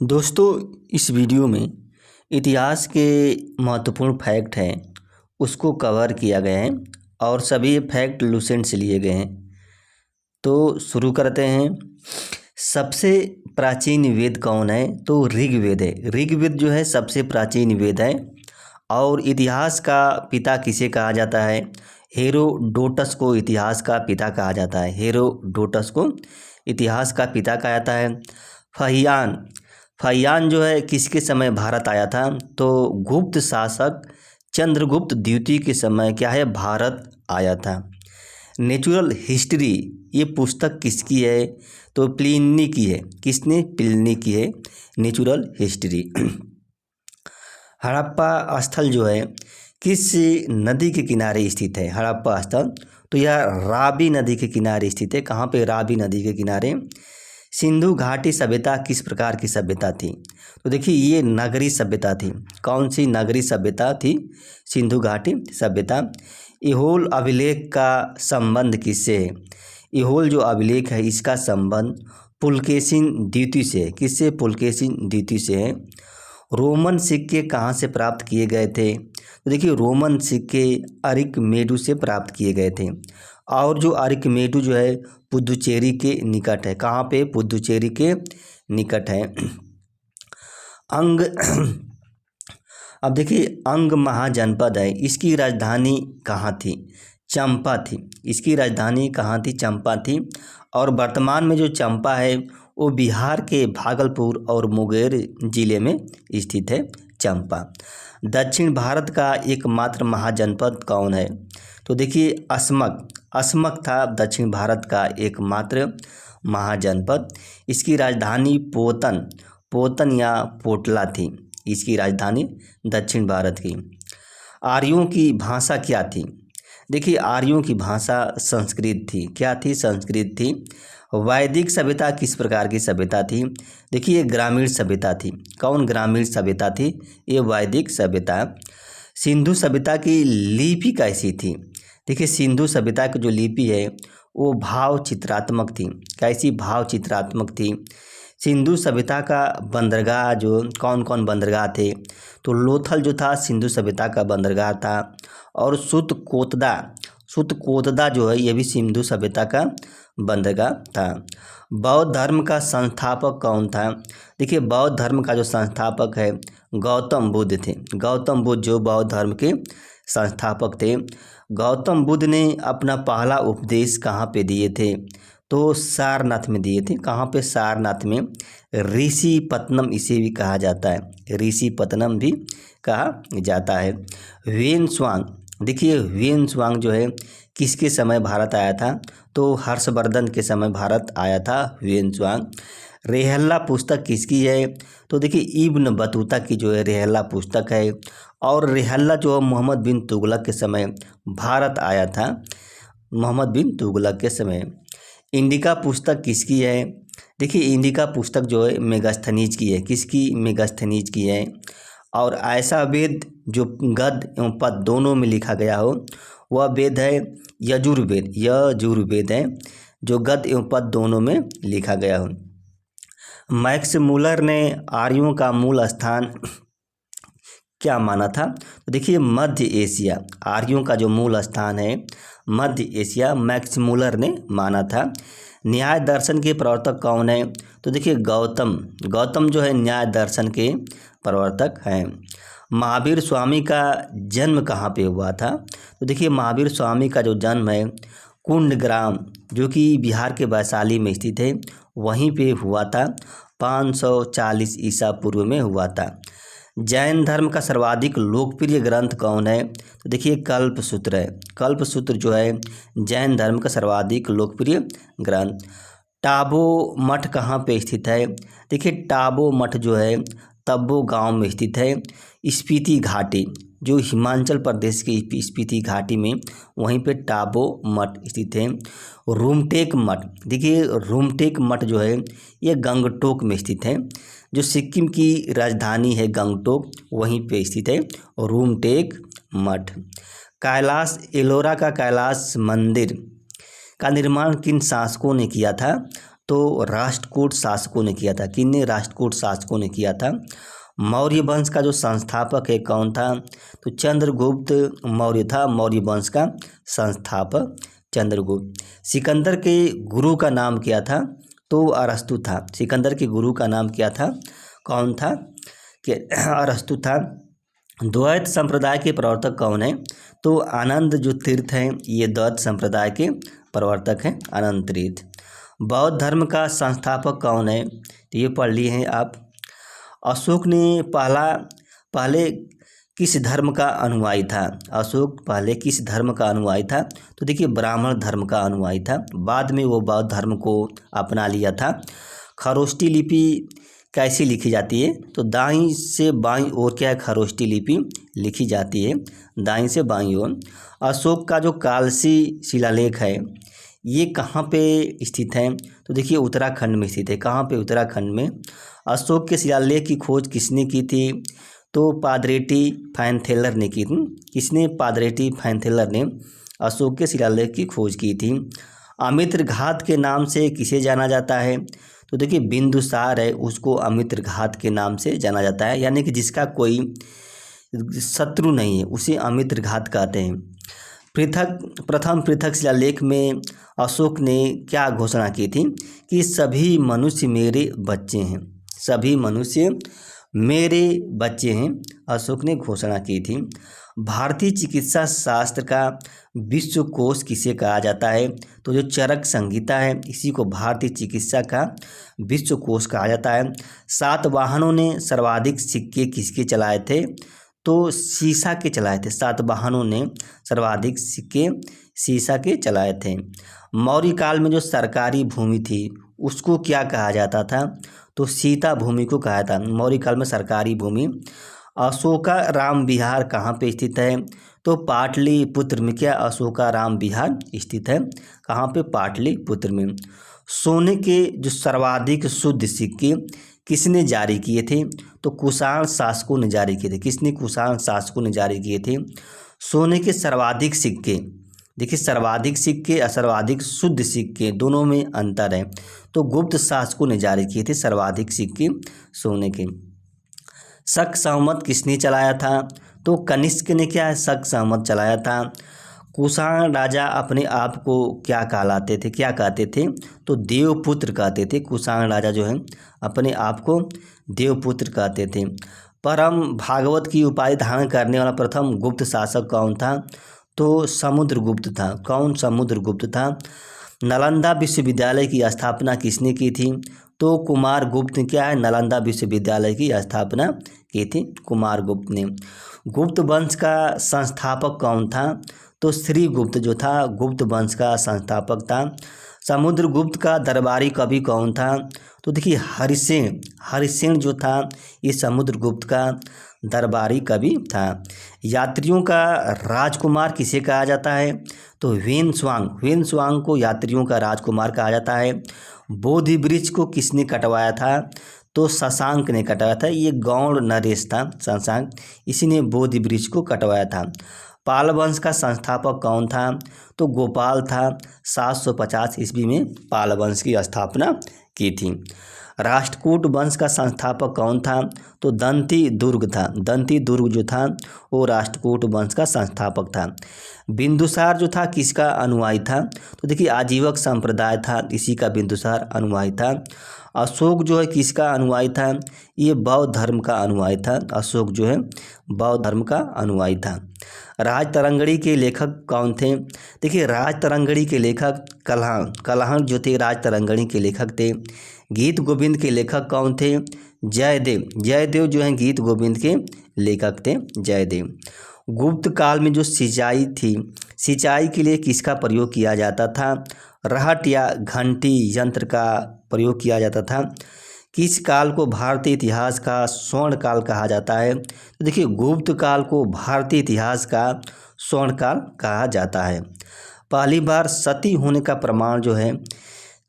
दोस्तों, इस वीडियो में इतिहास के महत्वपूर्ण फैक्ट हैं उसको कवर किया गया है और सभी फैक्ट लुसेंट से लिए गए हैं। तो शुरू करते हैं। सबसे प्राचीन वेद कौन है? तो ऋग्वेद है। ऋग्वेद जो है सबसे प्राचीन वेद है। और इतिहास का पिता किसे कहा जाता है? हेरोडोटस को इतिहास का पिता कहा जाता है। हेरोडोटस को इतिहास का पिता कहा जाता है। फहियान फहियान जो है किसके समय भारत आया था? तो गुप्त शासक चंद्रगुप्त द्वितीय के समय क्या है, भारत आया था। नेचुरल हिस्ट्री ये पुस्तक किसकी है? तो प्लिनी की है। किसने? प्लिनी की है नेचुरल हिस्ट्री। हड़प्पा स्थल जो है किस नदी के किनारे स्थित है? हड़प्पा स्थल तो यह रावी नदी के किनारे स्थित है। कहाँ पे? रावी नदी के किनारे। सिंधु घाटी सभ्यता किस प्रकार की सभ्यता थी? तो देखिए ये नगरी सभ्यता थी। कौन सी नगरी सभ्यता थी? सिंधु घाटी सभ्यता। ऐहोल अभिलेख का संबंध किससे है? ऐहोल जो अभिलेख है इसका संबंध पुलकेशिन द्वितीय से है। किससे? पुलकेशिन द्वितीय से है। रोमन सिक्के कहाँ से प्राप्त किए गए थे? तो देखिए रोमन सिक्के अरिकमेडु से प्राप्त किए गए थे। और जो अरिकमेडु जो है पुदुचेरी के निकट है। कहाँ पे? पुदुचेरी के निकट है। अंग अब देखिए अंग महाजनपद है, इसकी राजधानी कहाँ थी? चंपा थी। इसकी राजधानी कहाँ थी? चंपा थी। और वर्तमान में जो चंपा है वो बिहार के भागलपुर और मुंगेर जिले में स्थित है चंपा। दक्षिण भारत का एकमात्र महाजनपद कौन है? तो देखिए असमक था दक्षिण भारत का एकमात्र महाजनपद। इसकी राजधानी पोतन या पोटला थी। इसकी राजधानी दक्षिण भारत की। आर्यों की भाषा क्या थी? देखिए आर्यों की भाषा संस्कृत थी। क्या थी? संस्कृत थी। वैदिक सभ्यता किस प्रकार की सभ्यता थी? देखिए ये ग्रामीण सभ्यता थी। कौन ग्रामीण सभ्यता थी? ये वैदिक सभ्यता। सिंधु सभ्यता की लिपि कैसी थी? देखिए सिंधु सभ्यता की जो लिपि है वो भाव चित्रात्मक थी। कैसी? भाव चित्रात्मक थी। सिंधु सभ्यता का बंदरगाह जो कौन कौन बंदरगाह थे? तो लोथल जो था सिंधु सभ्यता का बंदरगाह था। और सुतकोतदा जो है ये भी सिंधु सभ्यता का बंदरगाह था। बौद्ध धर्म का संस्थापक कौन था? देखिए बौद्ध धर्म का जो संस्थापक है गौतम बुद्ध थे। गौतम बुद्ध जो बौद्ध धर्म के संस्थापक थे। गौतम बुद्ध ने अपना पहला उपदेश कहाँ पे दिए थे? तो सारनाथ में दिए थे। कहाँ पे? सारनाथ में। ऋषिपत्तनम इसे भी कहा जाता है। ऋषिपत्तनम भी कहा जाता है। ह्वेनत्सांग देखिए ह्वेनत्सांग जो है किसके समय भारत आया था? तो हर्षवर्धन के समय भारत आया था ह्वेनत्सांग। रेहल्ला पुस्तक किसकी है? तो देखिए इब्न बतूता की जो है रेहल्ला पुस्तक है। और रेहल्ला जो मोहम्मद बिन तुगलक के समय भारत आया था। मोहम्मद बिन तुगलक के समय। इंडिका पुस्तक किसकी है? देखिए इंडिका पुस्तक जो है मेगास्थनीज की है। किसकी? मेगास्थनीज की है। और ऐसा वेद जो गद्य एवं पद्य दोनों में लिखा गया हो वह वेद है यजुर्वेद है जो गद्य एवं पद्य दोनों में लिखा गया हो। मैक्स मुलर ने आर्यों का मूल स्थान क्या माना था? तो देखिए मध्य एशिया। आर्यों का जो मूल स्थान है मध्य एशिया मैक्स मुलर ने माना था। न्याय दर्शन के प्रवर्तक कौन है? तो देखिए गौतम जो है न्याय दर्शन के प्रवर्तक हैं। महावीर स्वामी का जन्म कहाँ पे हुआ था? तो देखिए महावीर स्वामी का जो जन्म है कुंडग्राम जो कि बिहार के वैशाली में स्थित है वहीं पे हुआ था। 540 ईसा पूर्व में हुआ था। जैन धर्म का सर्वाधिक लोकप्रिय ग्रंथ कौन है? तो देखिए कल्पसूत्र है। कल्पसूत्र जो है जैन धर्म का सर्वाधिक लोकप्रिय ग्रंथ। टाबो मठ कहाँ पे स्थित है? देखिए टाबो मठ जो है तब्बो गांव में स्थित है। स्पीति घाटी जो हिमाचल प्रदेश की स्पीति घाटी में वहीं पे टाबो मठ स्थित है। रूमटेक मठ देखिए रूमटेक मठ जो है ये गंगटोक में स्थित है। जो सिक्किम की राजधानी है गंगटोक वहीं पे स्थित है रूमटेक मठ। कैलाश एलोरा का कैलाश मंदिर का निर्माण किन शासकों ने किया था? तो राष्ट्रकूट शासकों ने किया था। किन्ने? राष्ट्रकूट शासकों ने किया था। मौर्य वंश का जो संस्थापक है कौन था? तो चंद्रगुप्त मौर्य था, मौर्य वंश का संस्थापक चंद्रगुप्त। सिकंदर के गुरु का नाम क्या था? तो अरस्तु था। सिकंदर के गुरु का नाम क्या था? कौन था? कि अरस्तु था। द्वैत संप्रदाय के प्रवर्तक कौन है? तो आनंद जो तीर्थ हैं ये द्वैत संप्रदाय के प्रवर्तक हैं, आनंद तीर्थ। बौद्ध धर्म का संस्थापक कौन है? तो ये पढ़ लिए हैं आप। अशोक ने पहले किस धर्म का अनुयायी था? अशोक पहले किस धर्म का अनुयायी था? तो देखिए ब्राह्मण धर्म का अनुयायी था। बाद में वो बौद्ध धर्म को अपना लिया था। खरोष्टी लिपि कैसी लिखी जाती है? तो दाईं से बाईं ओर क्या है? खरोष्टी लिपि लिखी जाती है, दाईं से बाईं ओर। अशोक का जो कालसी शिलालेख है ये कहाँ पे स्थित है? तो देखिए उत्तराखंड में स्थित है। कहाँ पे? उत्तराखंड में। अशोक के शिलालेख की खोज किसने की थी? तो पादरेटी फैनथेलर ने की थी। किसने? पादरेटी फैनथेलर ने अशोक के शिलालेख की खोज की थी। अमित्र घात के नाम से किसे जाना जाता है? तो देखिए बिंदुसार है, उसको अमित्र घात के नाम से जाना जाता है, यानी कि जिसका कोई शत्रु नहीं है उसे अमित्र घात कहते हैं। प्रथम पृथक शिलालेख में अशोक ने क्या घोषणा की थी? कि सभी मनुष्य मेरे बच्चे हैं, सभी मनुष्य मेरे बच्चे हैं, अशोक ने घोषणा की थी। भारतीय चिकित्सा शास्त्र का विश्वकोश किसे कहा जाता है? तो जो चरक संहिता है इसी को भारतीय चिकित्सा का विश्वकोश कहा जाता है। सातवाहनों ने सर्वाधिक सिक्के किसके चलाए थे? तो सीसा के चलाए थे। सातवाहनों ने सर्वाधिक सिक्के सीसा के चलाए थे। मौर्य काल में जो सरकारी भूमि थी उसको क्या कहा जाता था? तो सीता भूमि को कहा था। मौर्य काल में सरकारी भूमि। अशोका राम विहार कहाँ पे स्थित है? तो पाटलिपुत्र में। क्या? अशोका राम विहार स्थित है कहाँ पे? पाटलिपुत्र में। सोने के जो सर्वाधिक शुद्ध सिक्के किसने जारी किए थे? तो कुषाण शासकों ने जारी किए थे। किसने? कुषाण शासकों ने जारी किए थे। सोने के सर्वाधिक सिक्के, देखिए सर्वाधिक सिक्के और सर्वाधिक शुद्ध सिक्के दोनों में अंतर है, तो गुप्त शासकों ने जारी किए थे सर्वाधिक सिक्के सोने के। शक सहमत किसने चलाया था? तो कनिष्क ने क्या है? शक सहमत चलाया था। कुषाण राजा अपने आप को क्या कहलाते थे? क्या कहते थे? तो देवपुत्र कहते थे। कुषाण राजा जो है अपने आप को देवपुत्र कहते थे। परम भागवत की उपाधि धारण करने वाला प्रथम गुप्त शासक कौन था? तो समुद्रगुप्त था। कौन? समुद्रगुप्त था। नालंदा विश्वविद्यालय की स्थापना किसने की थी? तो कुमारगुप्त ने क्या है? नालंदा विश्वविद्यालय की स्थापना की थी कुमारगुप्त ने। गुप्त वंश का संस्थापक कौन था? तो श्रीगुप्त जो था गुप्त वंश का संस्थापक था। समुद्रगुप्त का दरबारी कवि कौन था? तो देखिए हरिसेन। हरिसेन जो था ये समुद्रगुप्त का दरबारी कवि था। यात्रियों का राजकुमार किसे कहा जाता है? तो ह्वेनत्सांग। ह्वेनत्सांग को यात्रियों का राजकुमार कहा जाता है। बोधि वृक्ष को किसने कटवाया था? तो शशांक ने कटवाया था। ये गौड़ नरेश था शशांक, इसी ने बोधि वृक्ष को कटवाया था। पाल वंश का संस्थापक कौन था? तो गोपाल था। 750 ईस्वी में पाल वंश की स्थापना की थी। राष्ट्रकूट वंश का संस्थापक कौन था? तो दंती दुर्ग था। दंती दुर्ग जो था वो राष्ट्रकूट वंश का संस्थापक था। बिंदुसार जो था किसका अनुयायी था? तो देखिए आजीवक संप्रदाय था, इसी का बिंदुसार अनुयायी था। अशोक जो है किसका अनुयायी था? ये बौद्ध धर्म का अनुयायी था। अशोक जो है बौद्ध धर्म का अनुयायी था। राजतरंगिणी के लेखक कौन थे? देखिए राजतरंगिणी के लेखक कलहण। कलहण जो थे राजतरंगिणी के लेखक थे। गीत गोविंद के लेखक कौन थे? जयदेव। जयदेव जो हैं गीत गोविंद के लेखक थे, जयदेव। गुप्त काल में जो सिंचाई थी, सिंचाई के लिए किसका प्रयोग किया जाता था? रहट या घंटी यंत्र का प्रयोग किया जाता था। किस काल को भारतीय इतिहास का स्वर्ण काल कहा जाता है? तो देखिए गुप्त काल को भारतीय इतिहास का स्वर्ण काल कहा जाता है। पहली बार सती होने का प्रमाण जो है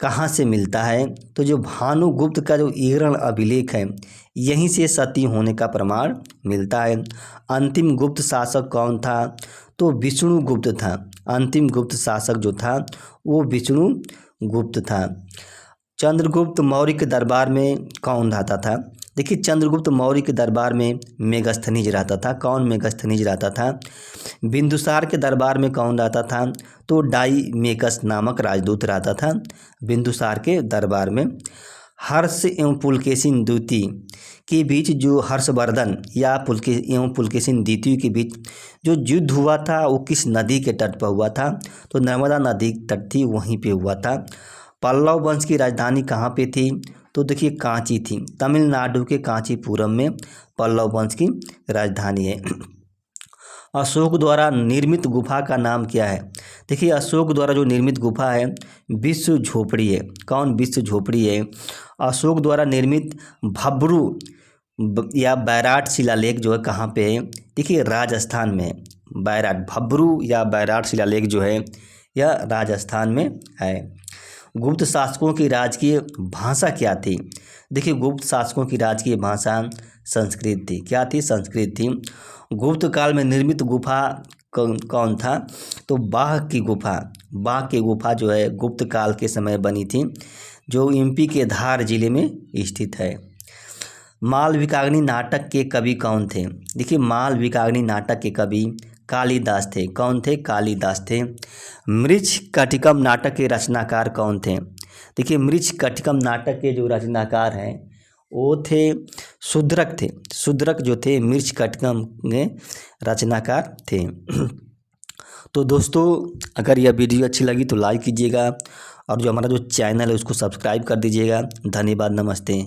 कहाँ से मिलता है? तो जो भानुगुप्त का जो ईरण अभिलेख है यहीं से सती होने का प्रमाण मिलता है। अंतिम गुप्त शासक कौन था? तो विष्णुगुप्त था। अंतिम गुप्त शासक जो था वो विष्णुगुप्त था। चंद्रगुप्त मौर्य के दरबार में कौन रहता था? देखिए, चंद्रगुप्त मौर्य के दरबार में मेगस्थनीज रहता था। कौन मेगस्थनीज रहता था? बिंदुसार के दरबार में कौन रहता था? तो डाईमेकस नामक राजदूत रहता था बिंदुसार के दरबार में। हर्ष एवं पुलकेशिन द्वितीय के बीच जो हर्षवर्धन या पुलकेशिन द्वितीय के बीच जो युद्ध हुआ था वो किस नदी के तट पर हुआ था? तो नर्मदा नदी तट थी, वहीं पे हुआ था। पल्लव वंश की राजधानी कहाँ पे थी? तो देखिए कांची थी। तमिलनाडु के कांचीपुरम में पल्लव वंश की राजधानी है। अशोक द्वारा निर्मित गुफा का नाम क्या है? देखिए, अशोक द्वारा जो निर्मित गुफा है विश्व झोपड़ी है। कौन विश्व झोपड़ी है? अशोक द्वारा निर्मित भब्रू या बैराट शिलालेख जो है कहाँ पे है? देखिए, राजस्थान में है। बैराट भब्रू या बैराट शिलालेख जो है यह राजस्थान में है। गुप्त शासकों की राजकीय भाषा क्या थी? देखिए, गुप्त शासकों की राजकीय भाषा संस्कृत थी। क्या थी? संस्कृत थी। गुप्त काल में निर्मित गुफा कौन था? तो बाघ की गुफा। बाघ की गुफा जो है गुप्त काल के समय बनी थी, जो एमपी के धार जिले में स्थित है। मालविकाग्नि नाटक के कवि कौन थे? देखिए, मालविकाग्नि नाटक के कवि कालिदास थे। कौन थे? कालिदास थे। मृच्छकटिकम नाटक के रचनाकार कौन थे? देखिए, मृच्छकटिकम नाटक के जो रचनाकार हैं वो थे शूद्रक थे। शूद्रक जो थे मृच्छकटिकम के रचनाकार थे। तो दोस्तों, अगर यह वीडियो अच्छी लगी तो लाइक कीजिएगा और जो हमारा जो चैनल है उसको सब्सक्राइब कर दीजिएगा। धन्यवाद, नमस्ते।